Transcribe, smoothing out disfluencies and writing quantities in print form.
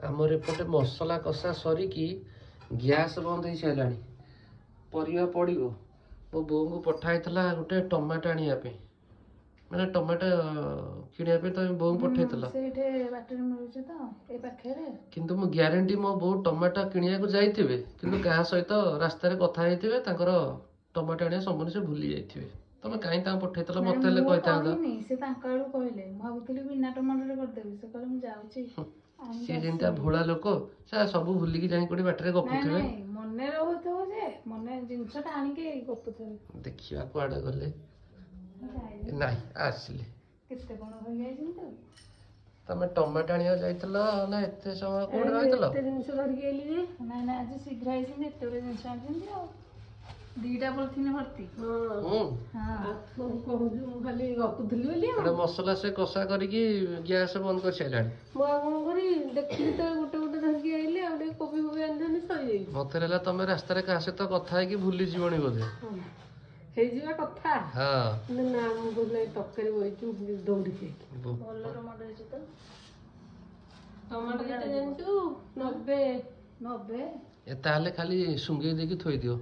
आमर एपटे मसला कषा सरिकी गैस बंद हो साराणी परिया पड़ो मो बो को पठाई गोटे टमाटो आने मैंने टमाटो किणापी तो बो पठाई किंतु मु ग्यारंटी मो बो टमाटो किणा को जाइए किंतु क्या सहित रास्तार कथा टमाटो आने सब से भूली जाइए तुम कहीं पठाई मत सी जमी भोला लोक से सब भूलिकी जाई कोड़ी बाटर गपुथे देखिया कुआडे गले नहीं आसिले तमे टमाटो आनिया जाइतलो ना एते समय कोड रहितलो एते जिंस धरके एली जे ना ना आज शीघ्र आइसिन एते बडे जिंस आनिसिन आ दीटा पॉलिथिन भर्ती हां कहू खाली गपुथली बोली एटा मसला से कषा करके गैस बंद कर छलाणी मो कोन करी देखली तो गोटे गोटे धरके आइले आ गोटे कोबी कोबी आनथनी सई जाई मते रहला तमे रास्ता रे का से तो कथा है कि भूली जीवणी बोले हे जीवा कथा हां ना मो बोले टक्कर होइचू दौड़ी के बोल टमाटो छै तो टमाटो केते जानचू 90 ए ताले खाली सुंगे देकी थोई दियो